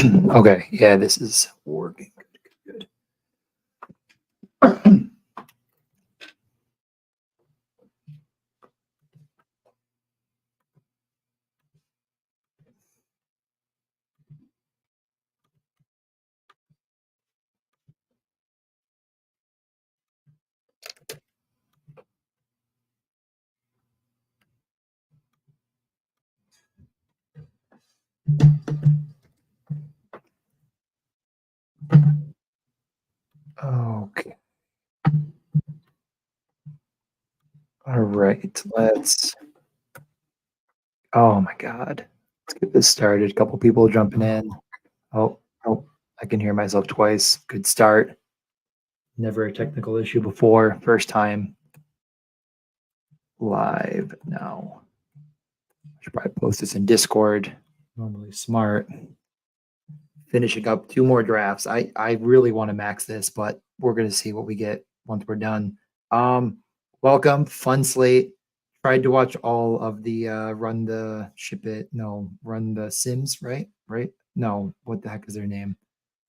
Okay, yeah, this is working. Good. Okay. All right. Oh my God. Let's get this started. A couple people jumping in. Oh, oh, I can hear myself twice. Good start. Never a technical issue before. First time live now. Should probably post this in Discord. Normally smart. Finishing up 2 more drafts. I really want to max this, but we're gonna see what we get once we're done. Welcome, fun slate. Tried to watch all of the Run the Ship It. No, Run the Sims, right? Right? No, what the heck is their name?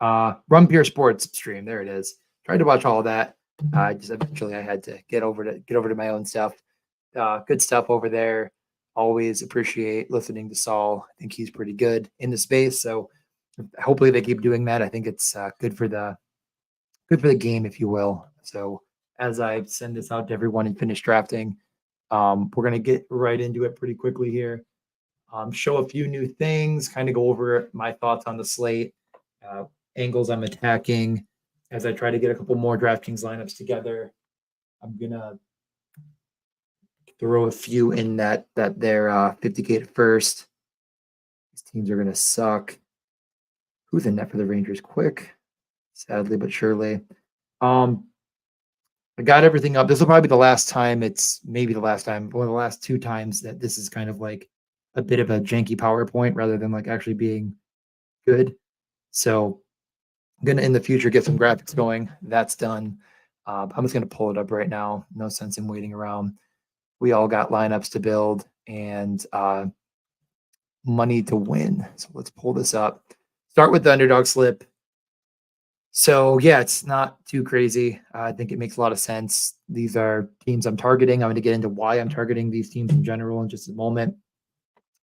Run Pure Sports stream. There it is. Tried to watch all of that. Just eventually I had to get over to my own stuff. Good stuff over there. Always appreciate listening to Saul. I think he's pretty good in the space. So hopefully they keep doing that. I think it's good for the game, if you will. So as I send this out to everyone and finish drafting, we're gonna get right into it pretty quickly here. Show a few new things, kind of go over my thoughts on the slate, uh, angles I'm attacking. As I try to get a couple more DraftKings lineups together, I'm gonna throw a few in that they're 50K at first. These teams are gonna suck. Who's in net for the Rangers? Quick, sadly but surely. Um, I got everything up. This will probably be the last time. It's maybe the last time, one of the last 2 times that this is kind of like a bit of a janky PowerPoint rather than like actually being good. So I'm gonna in the future get some graphics going. That's done. I'm just gonna pull it up right now. No sense in waiting around. We all got lineups to build and money to win. So let's pull this up. Start with the underdog slip. So yeah, it's not too crazy. I think it makes a lot of sense. These are teams I'm targeting. I'm going to get into why I'm targeting these teams in general in just a moment.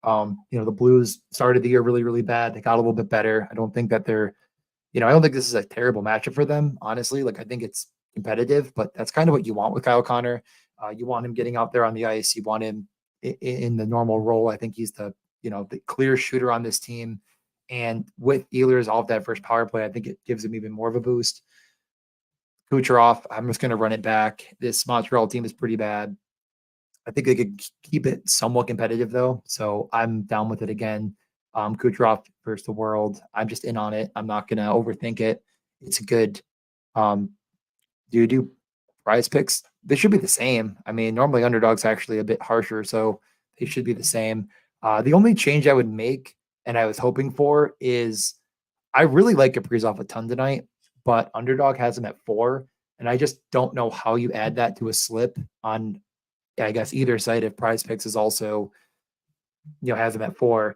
The Blues started the year really, really bad. They got a little bit better. I don't think that I don't think this is a terrible matchup for them, honestly. Like I think it's competitive, but that's kind of what you want with Kyle Connor. You want him getting out there on the ice. You want him in the normal role. I think he's the clear shooter on this team. And with Ehlers off that first power play, I think it gives him even more of a boost. Kucherov, I'm just going to run it back. This Montreal team is pretty bad. I think they could keep it somewhat competitive, though. So I'm down with it again. Kucherov versus the world. I'm just in on it. I'm not going to overthink it. It's good. Do you do prize picks? They should be the same. I mean, normally underdogs actually a bit harsher, so they should be the same. The only change I would make, and I was hoping for, is I really like Kaprizov a ton tonight, but underdog has him at 4, and I just don't know how you add that to a slip on, I guess, either side if prize picks is also, has him at 4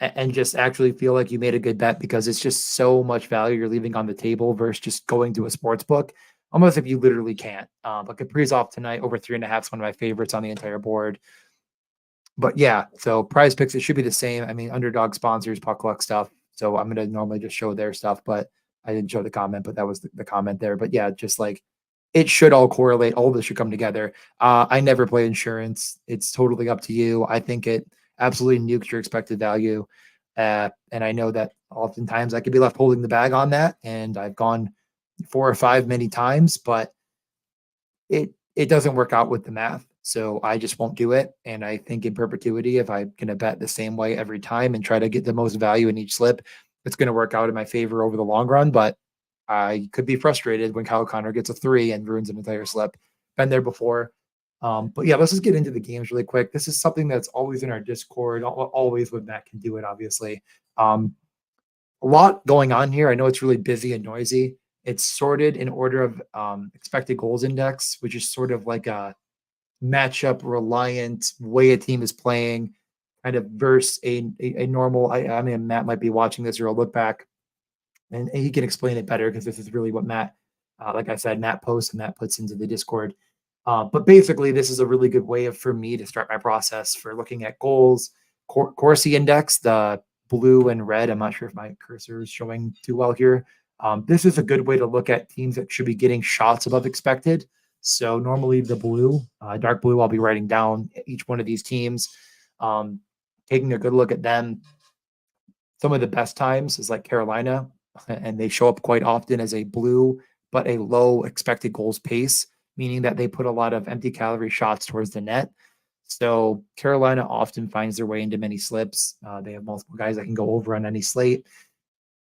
and just actually feel like you made a good bet because it's just so much value you're leaving on the table versus just going to a sports book. Almost if you literally can't. But Kaprizov tonight over 3.5 is one of my favorites on the entire board. But yeah, so prize picks, it should be the same. I mean, underdog sponsors, puck luck stuff. So I'm going to normally just show their stuff, but I didn't show the comment, but that was the comment there. But yeah, just like it should all correlate. All this should come together. I never play insurance. It's totally up to you. I think it absolutely nukes your expected value. And I know that oftentimes I could be left holding the bag on that. And I've gone 4 or 5 many times, but it doesn't work out with the math. So I just won't do it. And I think in perpetuity, if I'm going to bet the same way every time and try to get the most value in each slip, it's going to work out in my favor over the long run. But I could be frustrated when Kyle Connor gets a 3 and ruins an entire slip. Been there before. But yeah, let's just get into the games really quick. This is something that's always in our Discord, always when Matt can do it, obviously. A lot going on here. I know it's really busy and noisy. It's sorted in order of expected goals index, which is sort of like a matchup reliant way a team is playing, kind of versus a normal. I mean, Matt might be watching this or a look back and he can explain it better because this is really what Matt, like I said, Matt posts and Matt puts into the Discord. But basically, this is a really good way for me to start my process for looking at goals, Corsi index, the blue and red. I'm not sure if my cursor is showing too well here. This is a good way to look at teams that should be getting shots above expected. So normally the blue, dark blue, I'll be writing down each one of these teams, um, taking a good look at them. Some of the best times is like Carolina, and they show up quite often as a blue, but a low expected goals pace, meaning that they put a lot of empty calorie shots towards the net. So Carolina often finds their way into many slips. They have multiple guys that can go over on any slate.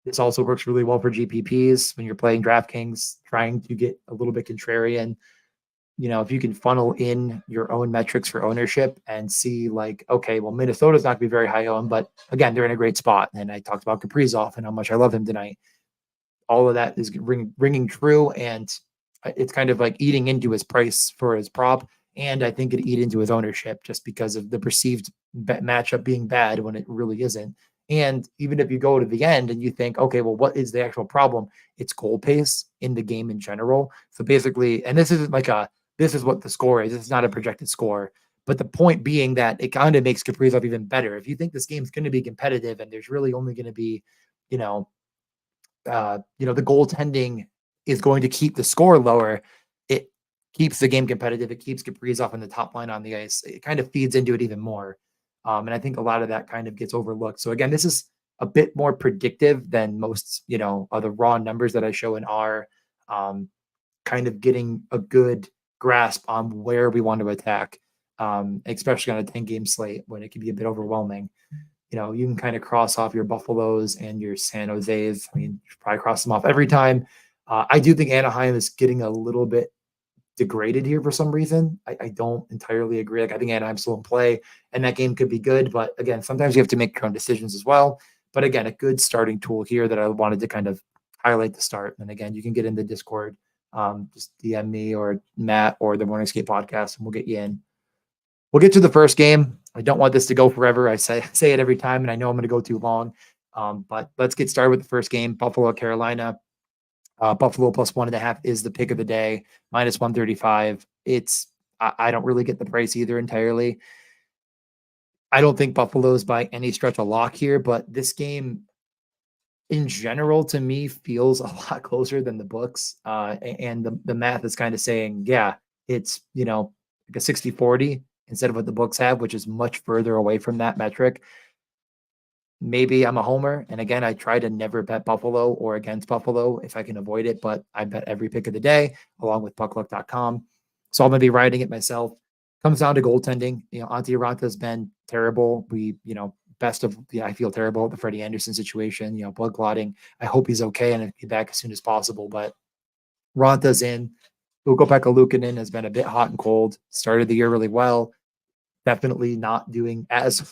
This also works really well for GPPs when you're playing DraftKings, trying to get a little bit contrarian. If you can funnel in your own metrics for ownership and see like, okay, well, Minnesota's not going to be very high owned, but again, they're in a great spot. And I talked about Kaprizov and how much I love him tonight. All of that is ringing true. And it's kind of like eating into his price for his prop. And I think it eat into his ownership just because of the perceived matchup being bad when it really isn't. And even if you go to the end and you think, okay, well, what is the actual problem? It's goal pace in the game in general. So basically, and this isn't like this is what the score is. It's not a projected score. But the point being that it kind of makes Kaprizov even better. If you think this game's going to be competitive and there's really only going to be, the goaltending is going to keep the score lower, it keeps the game competitive. It keeps Kaprizov in the top line on the ice. It kind of feeds into it even more. And I think a lot of that kind of gets overlooked. So again, this is a bit more predictive than most, of the raw numbers that I show in R. Kind of getting a good grasp on where we want to attack, especially on a 10-game slate when it can be a bit overwhelming. You can kind of cross off your Buffaloes and your San Jose's. I mean, you should probably cross them off every time. I do think Anaheim is getting a little bit degraded here for some reason. I don't entirely agree. Like, I think Anaheim's still in play, and that game could be good. But again, sometimes you have to make your own decisions as well. But again, a good starting tool here that I wanted to kind of highlight to start. And again, you can get in the Discord. Just DM me or Matt or the Morning Skate podcast, and we'll get you in. We'll get to the first game. I don't want this to go forever. I say it every time, and I know I'm going to go too long. But let's get started with the first game, Buffalo, Carolina. Buffalo plus 1.5 is the pick of the day, minus 135. I don't really get the price either entirely. I don't think Buffalo's by any stretch a lock here, but this game in general to me feels a lot closer than the books. And the math is kind of saying, yeah, it's, like a 60-40 instead of what the books have, which is much further away from that metric. Maybe I'm a homer. And again, I try to never bet Buffalo or against Buffalo if I can avoid it, but I bet every pick of the day along with puckluck.com. So I'm going to be writing it myself. Comes down to goaltending. Antti Raanta has been terrible. I feel terrible at the Freddie Anderson situation, blood clotting. I hope he's okay and be back as soon as possible. But Ranta's in. Ukko-Pekka Luukkonen has been a bit hot and cold. Started the year really well. Definitely not doing as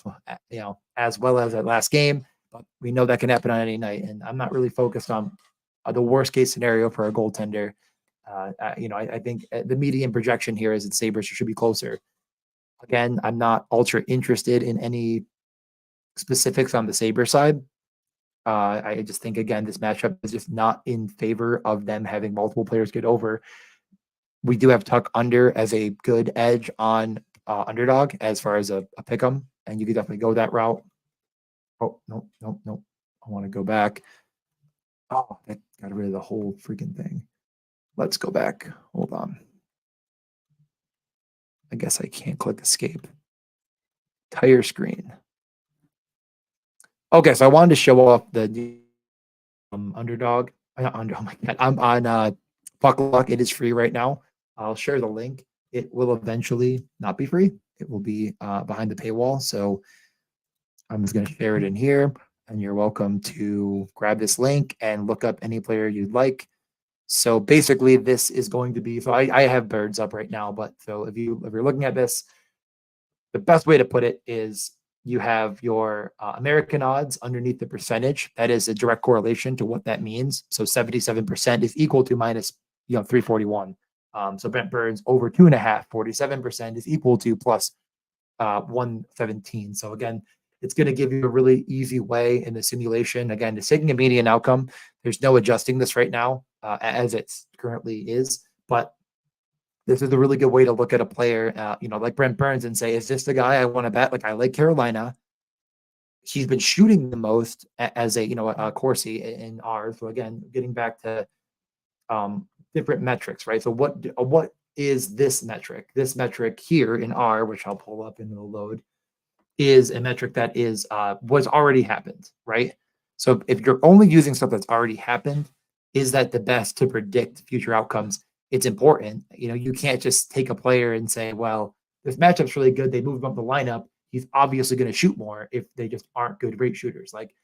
well as that last game, but we know that can happen on any night. And I'm not really focused on the worst case scenario for a goaltender. I think the median projection here is that Sabres should be closer. Again, I'm not ultra interested in any specifics on the Sabre side. I just think, again, this matchup is just not in favor of them having multiple players get over. We do have Tuck under as a good edge on underdog as far as a pick 'em, and you could definitely go that route. Oh, no. I want to go back. Oh, that got rid of the whole freaking thing. Let's go back. Hold on. I guess I can't click escape. Entire screen. Okay, so I wanted to show off the underdog. Oh my God. I'm on Puckluck. It is free right now. I'll share the link. It will eventually not be free. It will be behind the paywall. So I'm just going to share it in here, and you're welcome to grab this link and look up any player you'd like. So basically, this is going to be. So I have birds up right now, but so if you're looking at this, the best way to put it is you have your American odds underneath the percentage. That is a direct correlation to what that means. So 77% is equal to minus 341. So Brent Burns over 2.5, 47% is equal to plus 117. So again, It's going to give you a really easy way in the simulation. Again, it's taking a median outcome. There's no adjusting this right now as it currently is, but this is a really good way to look at a player, like Brent Burns, and say, is this the guy I want to bet? Like, I like Carolina. He's been shooting the most as a Corsi in R. So again, getting back to different metrics, right? So what is this metric? This metric here in R, which I'll pull up in the load, is a metric that is was already happened, right? So if you're only using stuff that's already happened, is that the best to predict future outcomes? It's important. You can't just take a player and say, well, this matchup's really good. They moved him up the lineup. He's obviously going to shoot more if they just aren't good rate shooters. Like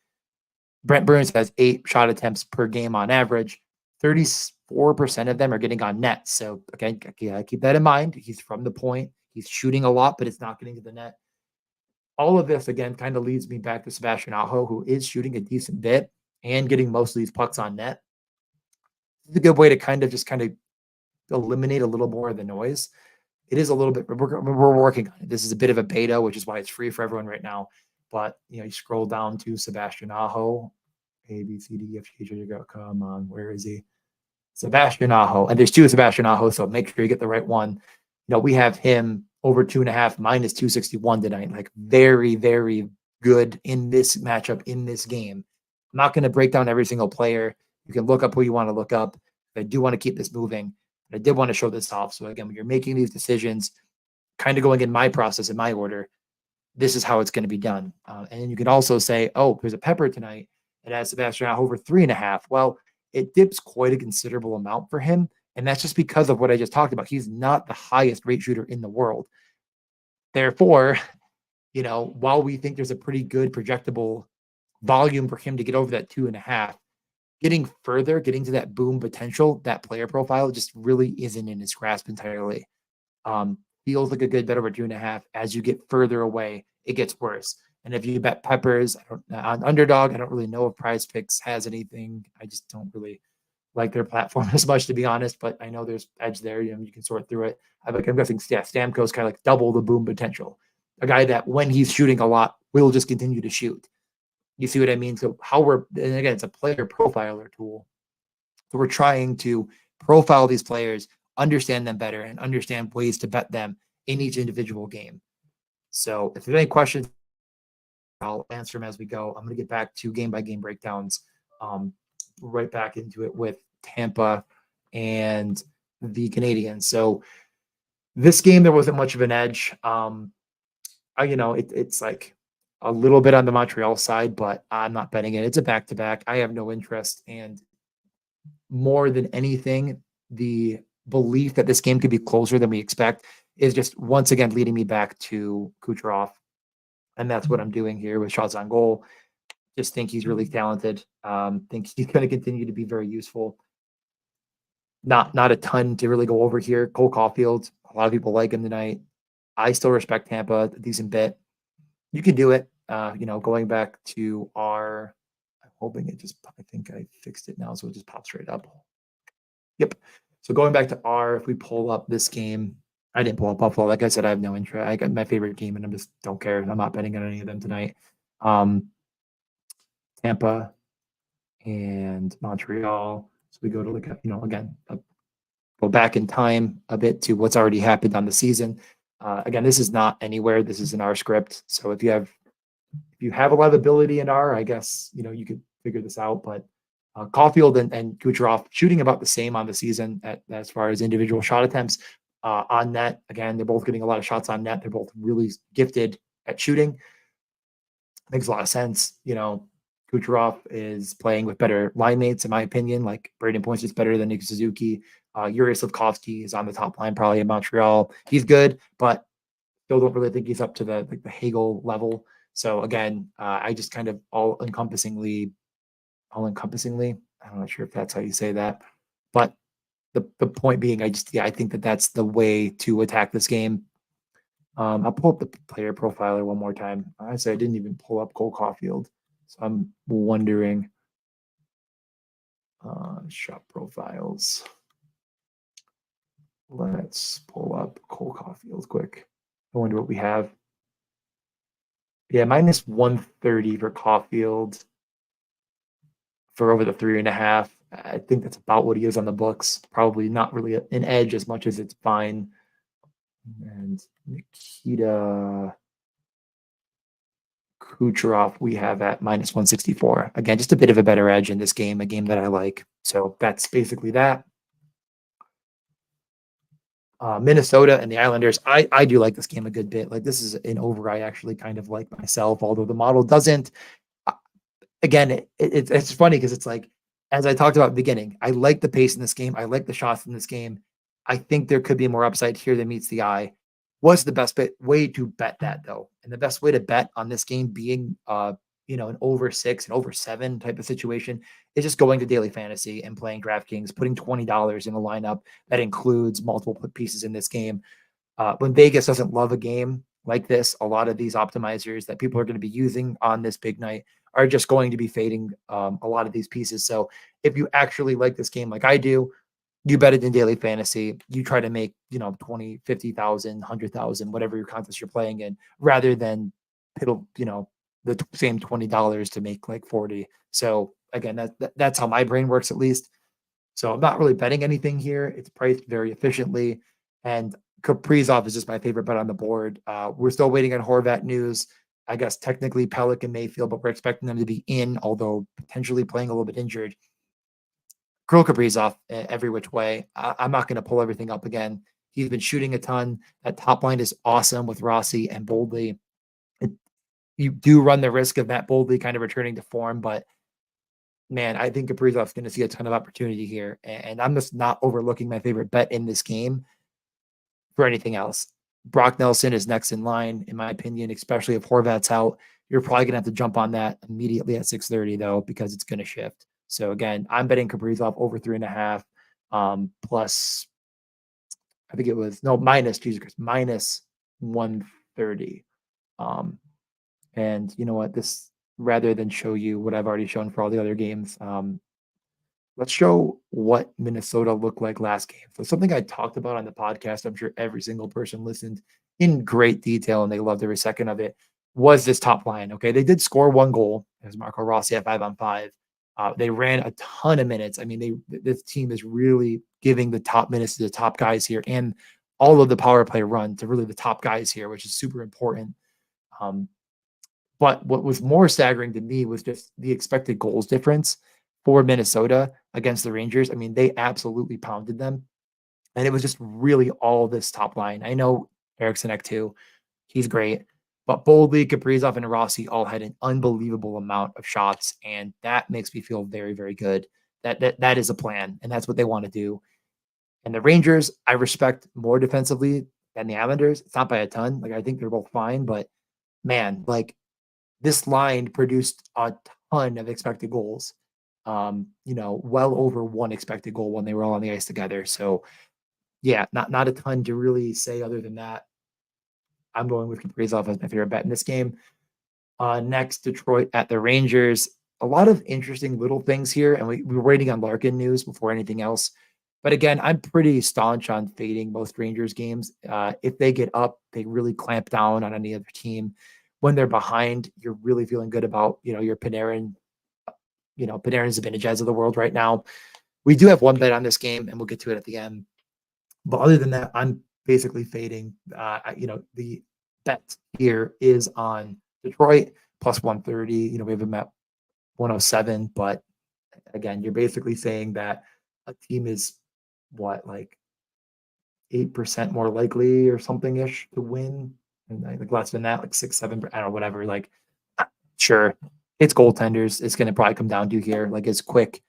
Brent Burns has 8 shot attempts per game on average. 34% of them are getting on net. So again, keep that in mind. He's from the point. He's shooting a lot, but it's not getting to the net. All of this, again, kind of leads me back to Sebastian Aho, who is shooting a decent bit and getting most of these pucks on net. It's a good way to kind of eliminate a little more of the noise. It is a little bit, we're working on it. This is a bit of a beta, which is why it's free for everyone right now. But, you scroll down to Sebastian Aho, A, B, C, D, F, G, H, I, J, K, come on, where is he? Sebastian Aho. And there's 2 Sebastian Aho, so make sure you get the right one. We have him over 2.5 minus 261 tonight. Like very, very good in this matchup, in this game. I'm not going to break down every single player. You can look up who you want to look up. I do want to keep this moving. I did want to show this off. So again, when you're making these decisions, kind of going in my process, in my order, this is how it's going to be done. And then you can also say, oh, there's a Pepper tonight. It has Sebastian Aho over 3.5. Well, it dips quite a considerable amount for him. And that's just because of what I just talked about. He's not the highest rate shooter in the world. Therefore, while we think there's a pretty good projectable volume for him to get over that 2.5, getting to that boom potential, that player profile just really isn't in his grasp entirely. Feels like a good bet over 2.5. As you get further away, it gets worse. And if you bet Peppers on Underdog, I don't really know if Prize Picks has anything. I just don't really like their platform as much, to be honest. But I know there's edge there. You can sort through it. I'm guessing, Stamkos kind of like double the boom potential. A guy that when he's shooting a lot will just continue to shoot. You see what I mean? So and again, it's a player profiler tool. So we're trying to profile these players, understand them better, and understand ways to bet them in each individual game. So if there's any questions, I'll answer them as we go. I'm going to get back to game-by-game breakdowns, right back into it with Tampa and the Canadiens. So this game, there wasn't much of an edge. It's like a little bit on the Montreal side, but I'm not betting it. It's a back-to-back. I have no interest. And more than anything, the belief that this game could be closer than we expect is just once again leading me back to Kucherov. And that's what I'm doing here with shots on goal. Just think he's really talented. Think he's going to continue to be very useful. Not a ton to really go over here. Cole Caulfield, a lot of people like him tonight. I still respect Tampa a decent bit. You can do it. Going back to I'm hoping I think I fixed it now, so it just pops straight up. Yep. So going back to if we pull up this game, I didn't pull up Buffalo. Like I said, I have no interest. I got my favorite team, and I just don't care. I'm not betting on any of them tonight. Tampa and Montreal. So we go to look at, again, go back in time a bit to what's already happened on the season. Again, this is not anywhere. This is in our script. So if you have a lot of ability in I guess, you could figure this out. But Caulfield and Kucherov shooting about the same on the season as far as individual shot attempts on net. Again, they're both getting a lot of shots on net. They're both really gifted at shooting. Makes a lot of sense. Kucherov is playing with better line mates, in my opinion. Like Braden Point's just better than Nick Suzuki. Yuri Slafkovsky is on the top line, probably in Montreal. He's good, but still don't really think he's up to the Hagel level. So again, I just kind of all encompassingly, I'm not sure if that's how you say that, but the point being, I think that's the way to attack this game. I'll pull up the player profiler one more time. Honestly, I didn't even pull up Cole Caulfield. So I'm wondering, shop profiles. Let's pull up Cole Caulfield quick. I wonder what we have. Yeah, minus 130 for Caulfield for over the 3.5. I think that's about what he is on the books. Probably not really an edge as much as it's fine. And Nikita Kucherov, we have at minus 164. Again, just a bit of a better edge in this game, a game that I like. So that's basically that. Minnesota and the Islanders. I do like this game a good bit. Like this is an over I actually kind of like myself, although the model doesn't. Again, it's funny because it's like, as I talked about at the beginning, I like the pace in this game. I like the shots in this game. I think there could be more upside here than meets the eye. What's the best way to bet that though? And the best way to bet on this game being an over 6 and over 7 type of situation is just going to daily fantasy and playing DraftKings, putting $20 in a lineup that includes multiple pieces in this game. When Vegas doesn't love a game like this, a lot of these optimizers that people are going to be using on this big night are just going to be fading a lot of these pieces. So if you actually like this game like I do, you bet it in daily fantasy. You try to make, 20, 50,000, 100,000, whatever your contest you're playing in, rather than it'll, the same $20 to make like 40. So again, that's how my brain works at least. So I'm not really betting anything here. It's priced very efficiently. And Kaprizov is just my favorite bet on the board. We're still waiting on Horvat news. I guess technically Pellick and Mayfield, but we're expecting them to be in, although potentially playing a little bit injured. Kirill Kaprizov every which way. I'm not going to pull everything up again. He's been shooting a ton. That top line is awesome with Rossi and Boldly. You do run the risk of Matt Boldly kind of returning to form, but man, I think Kaprizov's going to see a ton of opportunity here. And I'm just not overlooking my favorite bet in this game for anything else. Brock Nelson is next in line, in my opinion, especially if Horvat's out. You're probably going to have to jump on that immediately at 6:30, though, because it's going to shift. So again, I'm betting Kaprizov over 3.5, plus, I think it was, no, minus, Jesus Christ, minus 130. Um, and you know what? This, rather than show you what I've already shown for all the other games, let's show what Minnesota looked like last game. So something I talked about on the podcast, I'm sure every single person listened in great detail and they loved every second of it, was this top line. Okay. They did score one goal as Marco Rossi at 5-on-5. They ran a ton of minutes. I mean, this team is really giving the top minutes to the top guys here, and all of the power play run to really the top guys here, which is super important. Um, but what was more staggering to me was just the expected goals difference for Minnesota against the Rangers. I mean, they absolutely pounded them. And it was just really all this top line. I know Eriksson Ek too. He's great. But Boldly, Kaprizov, and Rossi all had an unbelievable amount of shots. And that makes me feel very, very good. That is a plan. And that's what they want to do. And the Rangers, I respect more defensively than the Islanders. It's not by a ton. Like, I think they're both fine. But man, like, this line produced a ton of expected goals. Well over one expected goal when they were all on the ice together. So yeah, not a ton to really say other than that. I'm going with Kaprizov as my favorite bet in this game. Next, Detroit at the Rangers. A lot of interesting little things here, and we were waiting on Larkin news before anything else. But again, I'm pretty staunch on fading most Rangers games. If they get up, they really clamp down on any other team. When they're behind, you're really feeling good about, your Panarin, Panarin's the Benitez of the world right now. We do have one bet on this game, and we'll get to it at the end. But other than that, I'm basically fading. The bet here is on Detroit plus 130. We have them at 107. But again, you're basically saying that a team is what, like 8% more likely or something ish to win. And like less than that, like 6, 7, I don't know, whatever. Like, sure, it's goaltenders. It's going to probably come down to here. Like, is Quick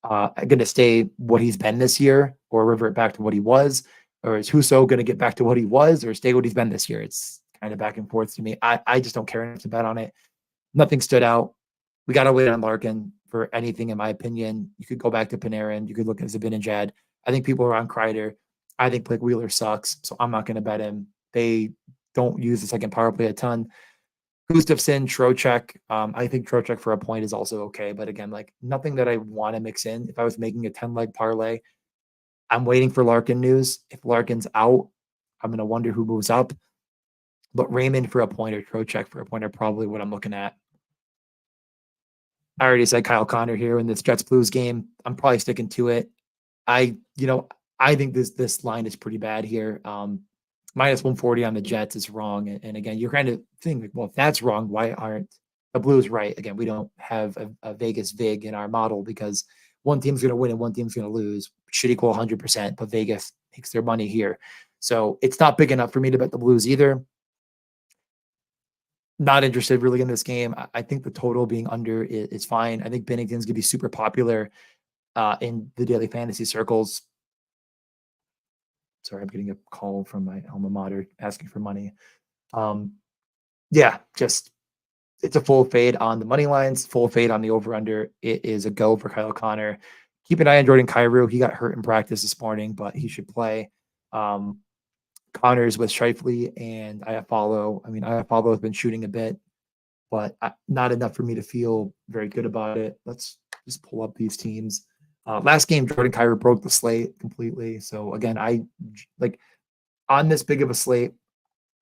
going to stay what he's been this year or revert back to what he was? Or is Husso going to get back to what he was or stay what he's been this year? It's kind of back and forth to me. I just don't care enough to bet on it. Nothing stood out. We got to wait on Larkin for anything, in my opinion. You could go back to Panarin. You could look at Zibanejad. I think people are on Kreider. I think Blake Wheeler sucks, so I'm not going to bet him. They don't use the second power play a ton. Gustafsson, Trocheck. I think Trocheck for a point is also okay, but again, like nothing that I want to mix in. If I was making a 10-leg parlay, I'm waiting for Larkin news. If Larkin's out, I'm going to wonder who moves up. But Raymond for a point or Trocheck for a point are probably what I'm looking at. I already said Kyle Connor here in this Jets Blues game. I'm probably sticking to it. I, you know, I think this line is pretty bad here. Minus 140 on the Jets is wrong. And again, you're kind of thinking, well, if that's wrong, why aren't the Blues right? Again, we don't have a Vegas VIG in our model because one team's going to win and one team's going to lose. Should equal 100%, but Vegas makes their money here. So it's not big enough for me to bet the Blues either. Not interested really in this game. I think the total being under is fine. I think Bennington's going to be super popular in the daily fantasy circles. Sorry, I'm getting a call from my alma mater asking for money. Yeah, just it's a full fade on the money lines, full fade on the over under. It is a go for Kyle Connor. Keep an eye on Jordan Kyrou. He got hurt in practice this morning, but he should play. Connors with Shifley and Iafallo. I mean, Iafallo has been shooting a bit, but not enough for me to feel very good about it. Let's just pull up these teams. Last game, Jordan Kyrou broke the slate completely. So again, I like on this big of a slate,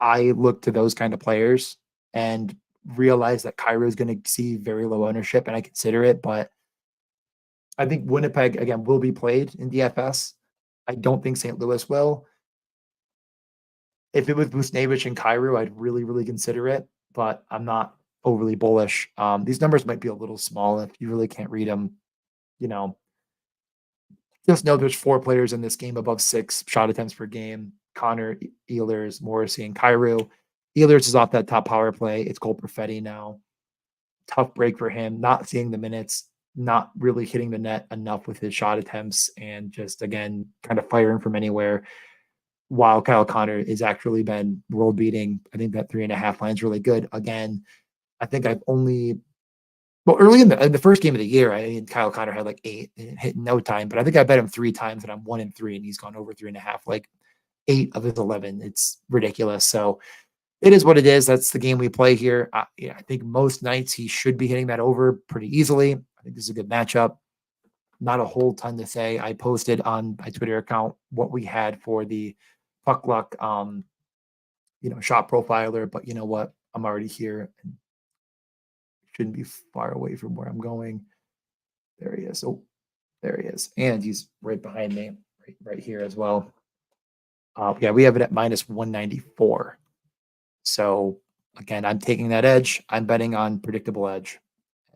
I look to those kind of players and realize that Kyrou is going to see very low ownership, and I consider it. But I think Winnipeg again will be played in DFS. I don't think St. Louis will. If it was Busnevich and Kyrou, I'd really, really consider it, but I'm not overly bullish. These numbers might be a little small if you really can't read them. You know, just know there's 4 players in this game above 6 shot attempts per game. Connor, Ehlers, Morrissey, and Kyrou. Ehlers is off that top power play. It's Cole Perfetti now. Tough break for him, not seeing the minutes, not really hitting the net enough with his shot attempts, and just, again, kind of firing from anywhere. While Kyle Connor has actually been world beating. I think that 3.5 line is really good. Again, I think I've only early in the first game of the year, I mean, Kyle Connor had like 8 and hit in no time, but I think I bet him 3 times and I'm 1-3 and he's gone over 3.5, like 8 of his 11. It's ridiculous. So it is what it is. That's the game we play here. Yeah, I think most nights he should be hitting that over pretty easily. I think this is a good matchup. Not a whole ton to say. I posted on my Twitter account what we had for the puck luck, shot profiler, but you know what? I'm already here and shouldn't be far away from where I'm going. There he is. Oh, there he is. And he's right behind me, right here as well. Yeah, we have it at minus 194. So again, I'm taking that edge. I'm betting on predictable edge.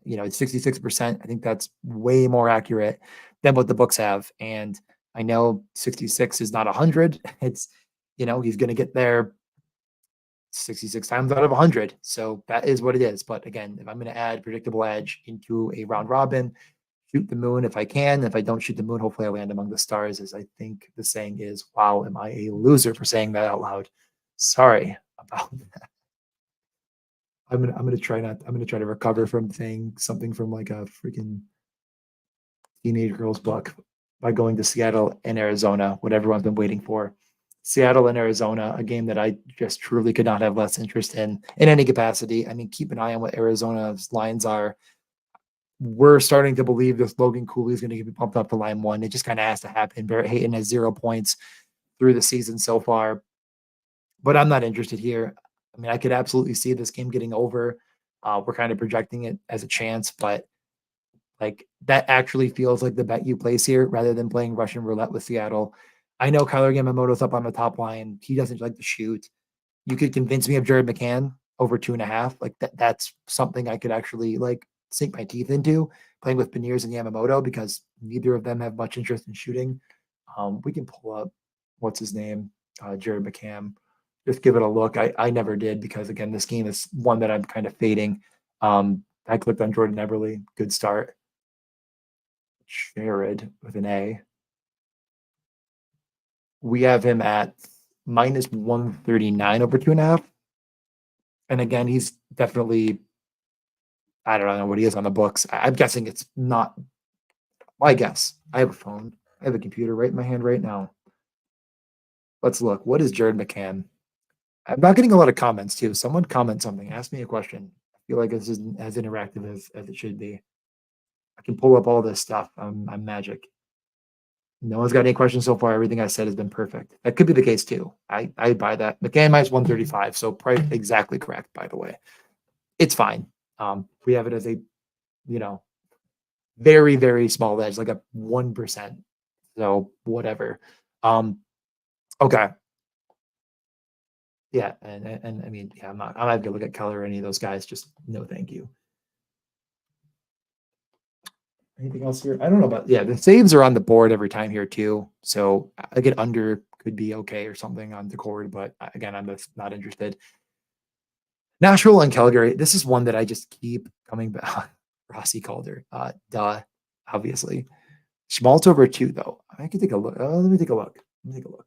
It's 66%. I think that's way more accurate than what the books have. And I know 66 is not 100. It's, he's going to get there 66 times out of 100. So that is what it is. But again, if I'm going to add predictable edge into a round robin, shoot the moon if I can. If I don't shoot the moon, hopefully I land among the stars, as I think the saying is. Wow, am I a loser for saying that out loud? Sorry about that. I'm gonna try to recover from saying something from like a freaking teenage girl's book by going to Seattle and Arizona, what everyone's been waiting for. Seattle and Arizona, a game that I just truly could not have less interest in any capacity. I mean, keep an eye on what Arizona's lines are. We're starting to believe this Logan Cooley is going to get pumped up to line 1. It just kind of has to happen. Barrett Hayton has 0 points through the season so far, but I'm not interested here. I mean, I could absolutely see this game getting over. We're kind of projecting it as a chance, but like that actually feels like the bet you place here rather than playing Russian roulette with Seattle. I know Kyler Yamamoto's up on the top line. He doesn't like to shoot. You could convince me of Jared McCann over 2.5. Like that's something I could actually like sink my teeth into playing with Beniers and Yamamoto because neither of them have much interest in shooting. We can pull up what's his name, Jared McCann. Just give it a look. I never did because again, this game is one that I'm kind of fading. I clicked on Jordan Eberle. Good start. Jared with an A. We have him at minus 139 over 2.5. And again, he's definitely, I don't know what he is on the books. I'm guessing it's not my guess. I have a phone. I have a computer right in my hand right now. Let's look. What is Jared McCann? I'm not getting a lot of comments too. Someone comment something. Ask me a question. I feel like this isn't as interactive as it should be. I can pull up all this stuff. I'm magic. No one's got any questions so far. Everything I said has been perfect. That could be the case too. I buy that. McCann minus 135. So price exactly correct, by the way. It's fine. We have it as a, you know, very, very small edge, like a 1%. So whatever. Um, okay. Yeah. And I mean, yeah, I'm not gonna look at Keller or any of those guys. Just no, thank you. Anything else here? I don't know about, yeah, the saves are on the board every time here too. So I get under could be okay or something on the cord, but again, I'm just not interested. Nashville and Calgary. This is one that I just keep coming back. Rossi Calder. Duh, obviously. Schmaltz over 2, though. I could take a look. Let me take a look. Let me take a look.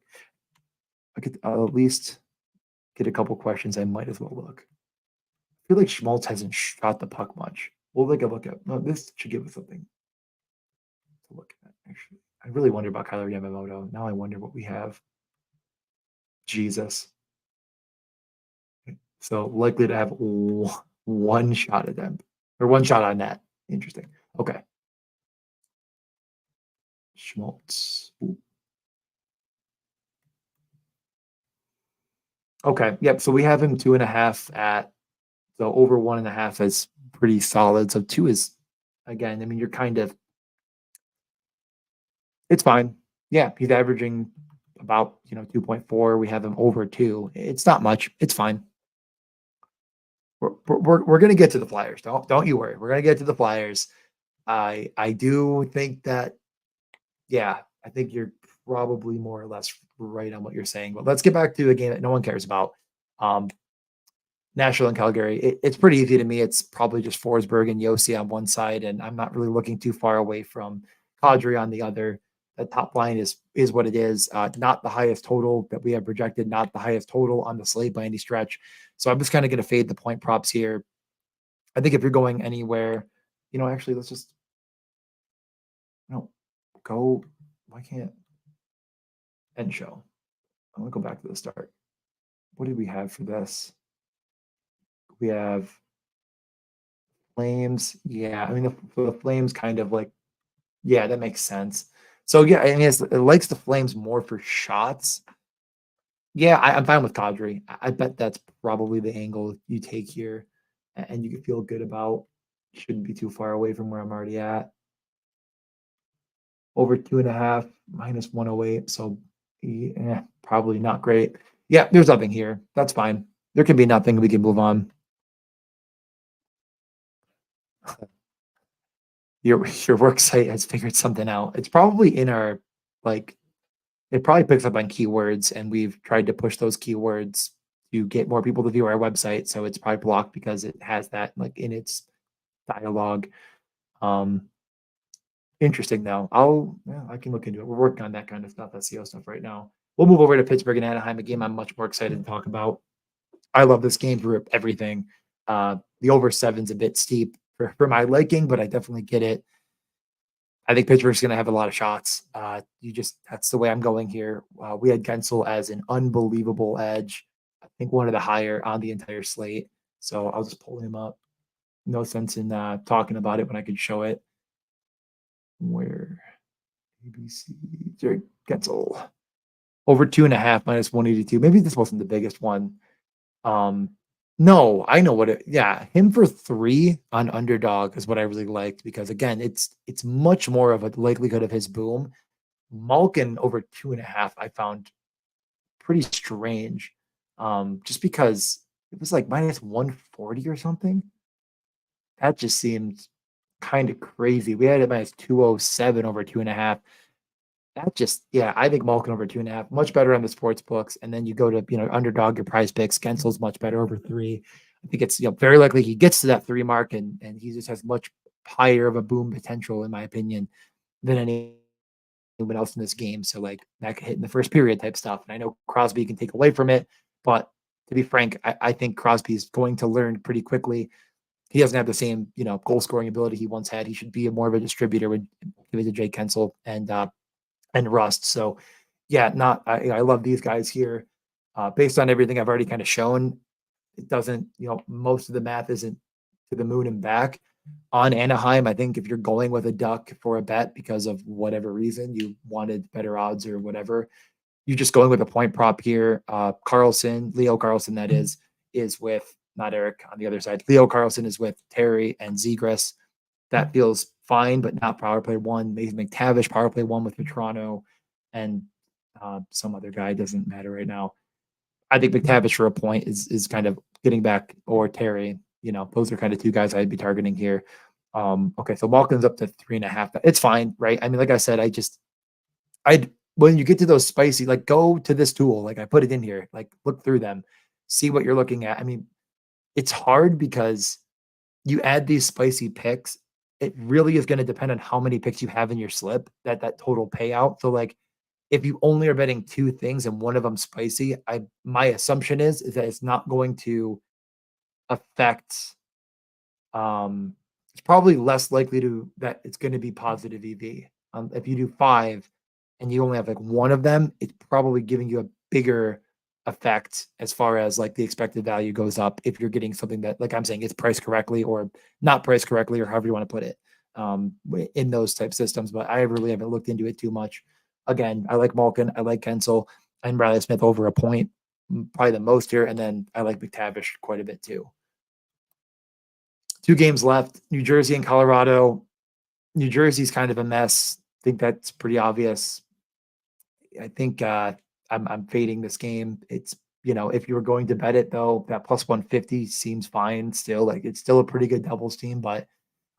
I could at least get a couple questions. I might as well look. I feel like Schmaltz hasn't shot the puck much. We'll take a look at. No, this should give us something to look at, actually. I really wonder about Kyler Yamamoto. Now I wonder what we have. Jesus. So likely to have one shot attempt or one shot on net. Interesting. Okay. Schmaltz. Ooh. Okay. Yep. So we have him 2.5 at, so over 1.5 is pretty solid. So 2 is, again, I mean, you're kind of, it's fine. Yeah. He's averaging about, 2.4. We have him over 2. It's not much. It's fine. We're going to get to the Flyers. Don't you worry. We're going to get to the Flyers. I do think that, yeah, I think you're probably more or less right on what you're saying. But let's get back to a game that no one cares about. Nashville and Calgary. It's pretty easy to me. It's probably just Forsberg and Yossi on one side, and I'm not really looking too far away from Kadri on the other. The top line is what it is. Not the highest total that we have projected, not the highest total on the slate by any stretch. So I'm just kind of going to fade the point props here. I think if you're going anywhere, actually, let's just go. Why can't end show? I'm gonna go back to the start. What did we have for this? We have Flames. Yeah, I mean the Flames kind of like, yeah, that makes sense. So yeah, I mean it likes the Flames more for shots. Yeah, I'm fine with Kadri. I bet that's probably the angle you take here, and you can feel good about. Shouldn't be too far away from where I'm already at. Over 2.5 minus 108. So yeah, probably not great. Yeah, there's nothing here. That's fine. There can be nothing. We can move on. Your work site has figured something out. It's probably in our, like, it probably picks up on keywords, and we've tried to push those keywords to get more people to view our website. So it's probably blocked because it has that like in its dialogue. Um, Interesting though. I can look into it. We're working on that kind of stuff, SEO stuff right now. We'll move over to Pittsburgh and Anaheim, a game I'm much more excited to talk about. I love this game for everything. The over 7's a bit steep for my liking, but I definitely get it. I think Pittsburgh's going to have a lot of shots. That's the way I'm going here. We had Gensel as an unbelievable edge. I think one of the higher on the entire slate. So I'll just pull him up. No sense in talking about it when I could show it. Where ABC Jared Gensel over 2.5 minus 182. Maybe this wasn't the biggest one. No, I know what it. Yeah, him for 3 on underdog is what I really liked because again, it's much more of a likelihood of his boom. Malkin over 2.5, I found pretty strange. Just because it was like minus 140 or something. That just seemed kind of crazy. We had it minus 207 over 2.5. That just, yeah, I think Malkin over 2.5, much better on the sports books. And then you go to, underdog your prize picks. Gensel's much better over 3. I think it's, very likely he gets to that 3 mark and he just has much higher of a boom potential, in my opinion, than anyone else in this game. So like that could hit in the first period type stuff. And I know Crosby can take away from it, but to be frank, I think Crosby is going to learn pretty quickly. He doesn't have the same, goal scoring ability he once had. He should be more of a distributor with give it to Jake Kensel and Rust. So yeah, I love these guys here. Based on everything I've already kind of shown, it doesn't, most of the math isn't to the moon and back. on Anaheim. I think if you're going with a duck for a bet because of whatever reason you wanted better odds or whatever, you're just going with a point prop here. Leo Carlson, that is with not Eric on the other side. Leo Carlson is with Terry and Zegras. That feels fine, but not power play one. Maybe McTavish power play one with Toronto, and some other guy doesn't matter right now. I think McTavish for a point is kind of getting back, or Terry. Those are kind of two guys I'd be targeting here. Okay, so Malkin's up to 3.5. It's fine, right? I mean, like I said, I'd when you get to those spicy, like go to this tool, like I put it in here, like look through them, see what you're looking at. I mean, it's hard because you add these spicy picks. It really is going to depend on how many picks you have in your slip, that total payout. So like if you only are betting two things and one of them spicy, my assumption is that it's not going to affect it's probably less likely that it's going to be positive EV. If you do five and you only have like one of them, it's probably giving you a bigger effect as far as like the expected value goes up if you're getting something that, like I'm saying, it's priced correctly or not priced correctly or however you want to put it in those type systems. But I really haven't looked into it too much. Again, I like Malkin, I like Kensel, and Riley Smith over a point, probably the most here. And then I like McTavish quite a bit too. 2 games left, New Jersey and Colorado. New Jersey's kind of a mess. I think that's pretty obvious. I think I'm fading this game. It's, if you were going to bet it though, that plus 150 seems fine still. Like it's still a pretty good Devils team, but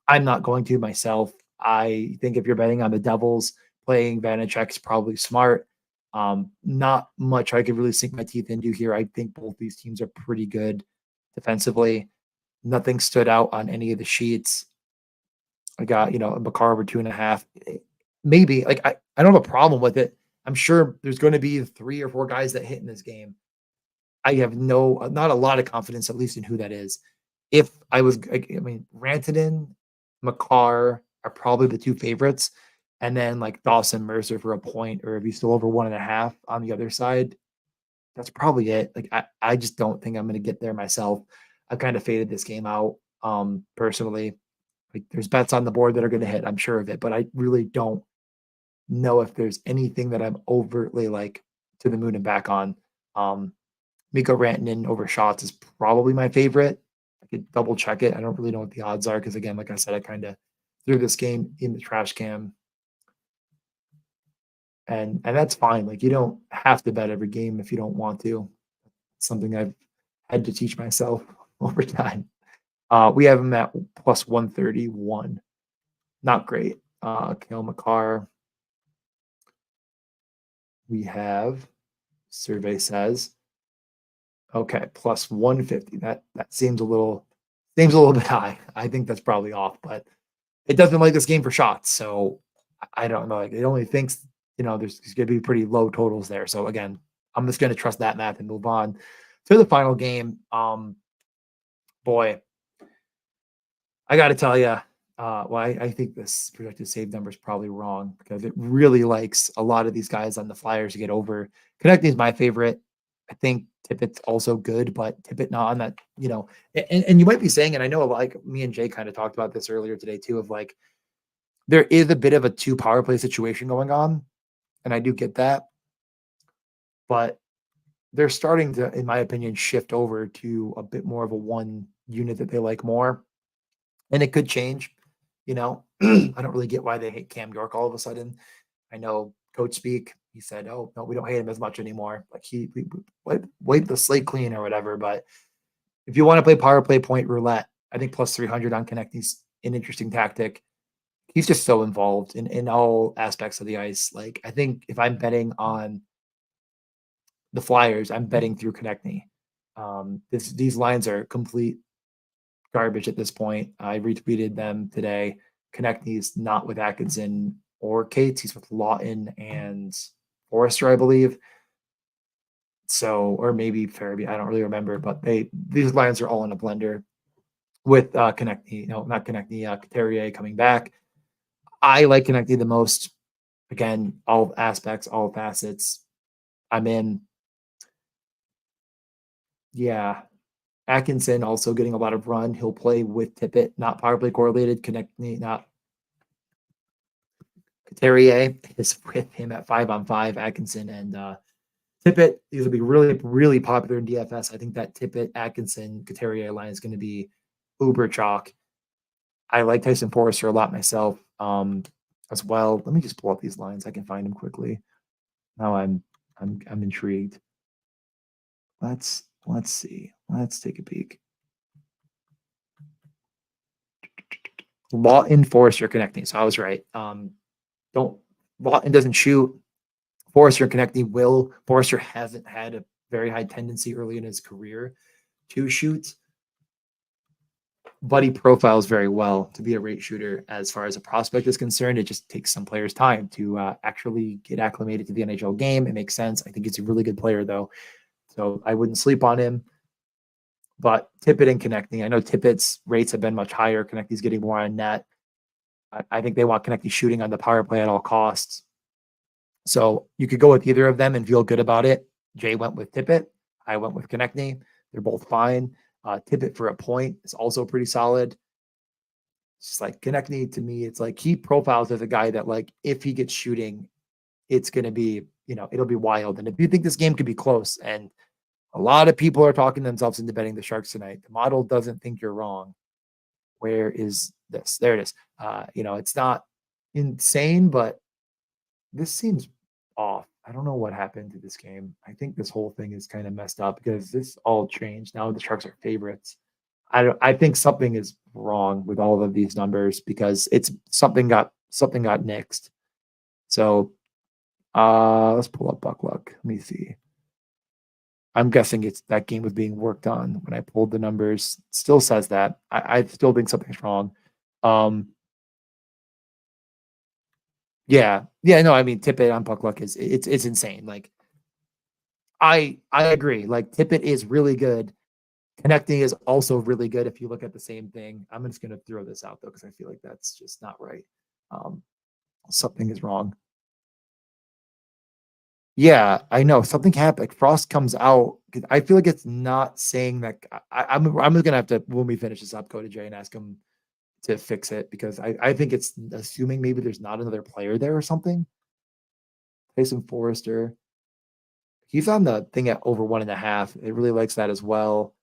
I'm not going to myself. I think if you're betting on the Devils, playing Vanacek's probably smart. Not much I could really sink my teeth into here. I think both these teams are pretty good defensively. Nothing stood out on any of the sheets. I got, a Bakar over 2.5. Maybe like I don't have a problem with it. I'm sure there's going to be 3 or 4 guys that hit in this game. I have not a lot of confidence, at least in who that is. If I was, I mean, Rantanen, Makar are probably the 2 favorites. And then like Dawson Mercer for a point, or if he's still over 1.5 on the other side, that's probably it. Like I just don't think I'm going to get there myself. I kind of faded this game out personally. Like there's bets on the board that are going to hit, I'm sure of it, but I really don't know if there's anything that I'm overtly like to the moon and back on. Mikko Rantanen over shots is probably my favorite. I could double check it. I don't really know what the odds are because again, like I said, I kind of threw this game in the trash can. And that's fine. Like you don't have to bet every game if you don't want to. It's something I've had to teach myself over time. We have him at plus 131. Not great. Kale McCarr. We have, survey says, okay, plus 150. That seems a little bit high. I think that's probably off, but it doesn't like this game for shots. So I don't know. Like it only thinks, there's going to be pretty low totals there. So again, I'm just going to trust that math and move on to the final game. Boy, I got to tell you, I think this projected save number is probably wrong because it really likes a lot of these guys on the Flyers to get over. Connecting is my favorite. I think Tippett's also good, but Tippett not on that, and you might be saying, and I know like me and Jay kind of talked about this earlier today too, of like, there is a bit of a 2 power play situation going on. And I do get that, but they're starting to, in my opinion, shift over to a bit more of a 1 unit that they like more. And it could change, I don't really get why they hate Cam York all of a sudden. I know coach speak, he said, oh, no, we don't hate him as much anymore. Like we wipe the slate clean or whatever. But if you want to play power play point roulette, I think plus 300 on Connect is an interesting tactic. He's just so involved in all aspects of the ice. Like I think if I'm betting on the Flyers, I'm betting through Konechny. These lines are complete garbage at this point. I retweeted them today. Konechny's not with Atkinson or Cates. He's with Lawton and Forrester, I believe. So, or maybe Farabee. I don't really remember, but these lines are all in a blender with Konechny. No, not Konechny. Couturier coming back. I like Konechny the most. Again, all aspects, all facets. I'm in. Yeah, Atkinson also getting a lot of run. He'll play with Tippett, not power play correlated. Not Couturier is with him at 5-on-5. Atkinson and Tippett. These will be really, really popular in DFS. I think that Tippett, Atkinson, Couturier line is going to be uber chalk. I like Tyson Forrester a lot myself as well. Let me just pull up these lines. I can find them quickly. Now I'm intrigued. Let's see. Let's take a peek. Lawton, Forrester connecting. So I was right. Lawton doesn't shoot. Forrester connecting will. Forrester hasn't had a very high tendency early in his career to shoot, but he profiles very well to be a rate shooter. As far as a prospect is concerned, it just takes some players time to actually get acclimated to the NHL game. It makes sense. I think he's a really good player, though, so I wouldn't sleep on him. But Tippett and Konechny, I know Tippett's rates have been much higher. Konechny's getting more on net. I think they want Konechny shooting on the power play at all costs. So you could go with either of them and feel good about it. Jay went with Tippett. I went with Konechny. They're both fine. Tippett for a point is also pretty solid. It's just like Konechny, to me, it's like he profiles as a guy that, like, if he gets shooting, it's going to be, it'll be wild. And if you think this game could be close, and a lot of people are talking themselves into betting the Sharks tonight, the model doesn't think you're wrong. Where is this? There it is. It's not insane, but this seems off. I don't know what happened to this game. I think this whole thing is kind of messed up because this all changed. Now the Sharks are favorites. I think something is wrong with all of these numbers because it's something got nixed. So let's pull up Buck Luck. Let me see. I'm guessing it's that game was being worked on when I pulled the numbers. It still says that. I still think something's wrong. Yeah. No, I mean, Tippett on Puck Luck is it's insane. Like, I agree. Like, Tippett is really good. Connecting is also really good if you look at the same thing. I'm just gonna throw this out though, because I feel like that's just not right. Something is wrong. Yeah, I know something happened. Like, Frost comes out. I feel like it's not saying that. I'm gonna have to, when we finish this up, go to Jay and ask him to fix it because I think it's assuming maybe there's not another player there or something. Tyson Forrester, he's on the thing at over 1.5. It really likes that as well.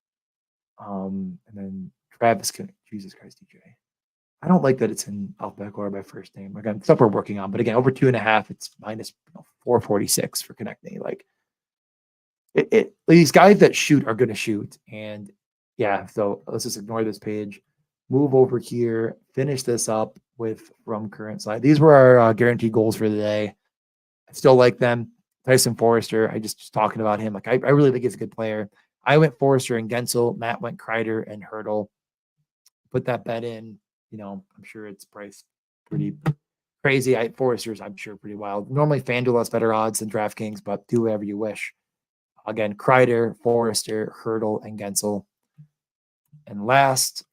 And then Travis, Jesus Christ, DJ. I don't like that it's in alphabetical order by first name. Again, stuff we're working on, but again, over 2.5, it's minus 446 for Konechny. Like, these guys that shoot are going to shoot, and yeah. So let's just ignore this page. Move over here. Finish this up with from current slide. These were our guaranteed goals for the day. I still like them. Tyson Forrester. I just talking about him. Like, I really think he's a good player. I went Forrester and Gensel. Matt went Kreider and Hurdle. Put that bet in. I'm sure it's priced pretty crazy. Forrester's, I'm sure, pretty wild. Normally, FanDuel has better odds than DraftKings, but do whatever you wish. Again, Kreider, Forrester, Hurdle, and Gensel. And last,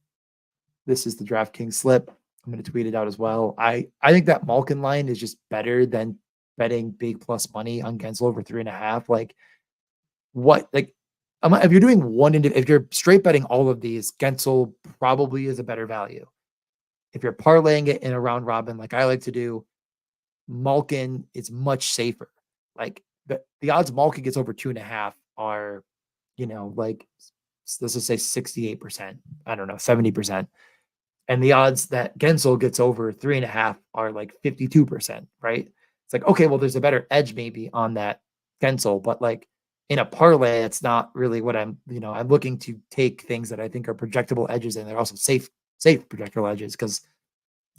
this is the DraftKings slip. I'm going to tweet it out as well. I think that Malkin line is just better than betting big plus money on Gensel over 3.5. Like, what? Like, if you're doing if you're straight betting all of these, Gensel probably is a better value. If you're parlaying it in a round robin, like I like to do, Malkin is much safer. Like, the odds Malkin gets over 2.5 are, like, let's just say 68%. I don't know, 70%. And the odds that Gensel gets over 3.5 are like 52%, right? It's like, okay, well, there's a better edge maybe on that Gensel, but like in a parlay, it's not really what I'm looking to take things that I think are projectable edges, and they're also safe projectable edges. Because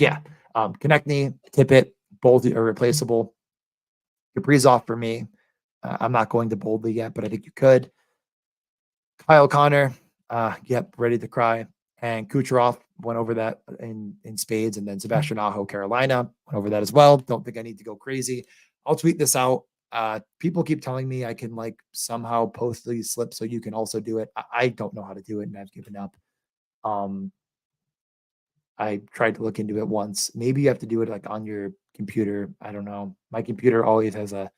Konechny, Tippett, both are replaceable. Kaprizov for me. I'm not going to boldly yet, but I think you could. Kyle Connor, ready to cry. And Kucherov went over that in spades, and then Sebastian Aho, Carolina, went over that as well. Don't think I need to go crazy. I'll tweet this out. People keep telling me I can like somehow post these slips so you can also do it. I don't know how to do it, and I've given up. I tried to look into it once. Maybe you have to do it like on your computer. I don't know. My computer always has a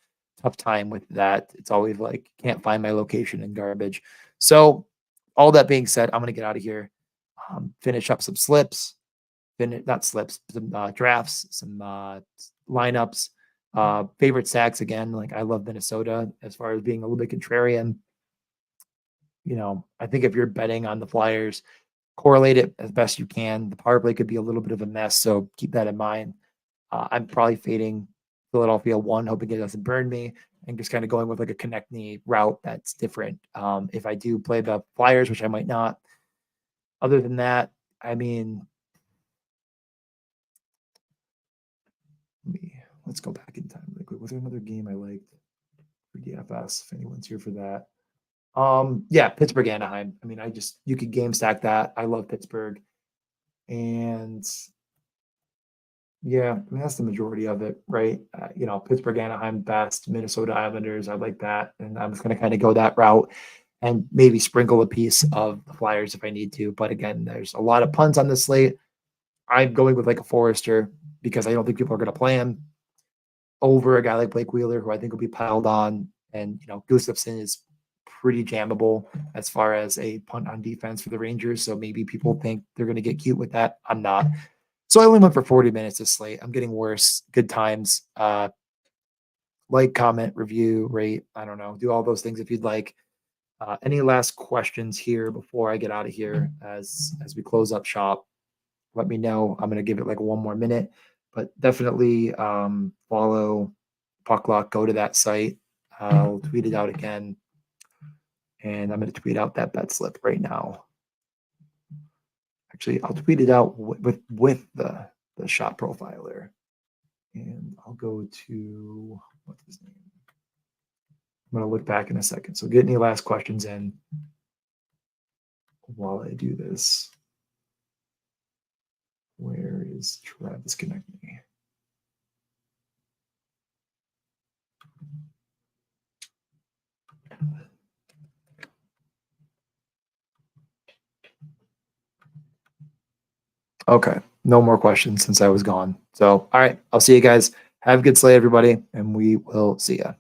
tough time with that. It's always like, can't find my location in garbage. So all that being said, I'm going to get out of here, finish up some slips, not slips, some drafts, some lineups, favorite stacks again. Like I love Minnesota as far as being a little bit contrarian. I think if you're betting on the Flyers, correlate it as best you can. The power play could be a little bit of a mess, so keep that in mind. I'm probably fading Philadelphia 1, hoping it doesn't burn me, and just kind of going with like a connect me route that's different. If I do play the Flyers, which I might not. Other than that, I mean, let's go back in time really quick. Was there another game I liked for DFS? If anyone's here for that. Yeah, Pittsburgh Anaheim. I mean, you could game stack that. I love Pittsburgh. And yeah, I mean, that's the majority of it, right? Pittsburgh Anaheim best, Minnesota Islanders. I like that. And I'm just going to kind of go that route and maybe sprinkle a piece of the Flyers if I need to. But again, there's a lot of puns on the slate. I'm going with like a Forrester because I don't think people are going to play him over a guy like Blake Wheeler, who I think will be piled on. And, Gustafsson is pretty jammable as far as a punt on defense for the Rangers. So maybe people think they're going to get cute with that. I'm not. So I only went for 40 minutes this slate. I'm getting worse. Good times. Like, comment, review, rate. I don't know. Do all those things if you'd like. Any last questions here before I get out of here as we close up shop? Let me know. I'm going to give it like one more minute, but definitely follow Pucklock. Go to that site. I'll tweet it out again. And I'm going to tweet out that bet slip right now. Actually, I'll tweet it out with the shot profiler. And I'll go to, what's his name? I'm going to look back in a second. So get any last questions in while I do this. Where is Travis connecting me? Okay. No more questions since I was gone. So, all right. I'll see you guys. Have a good slate, everybody, and we will see you.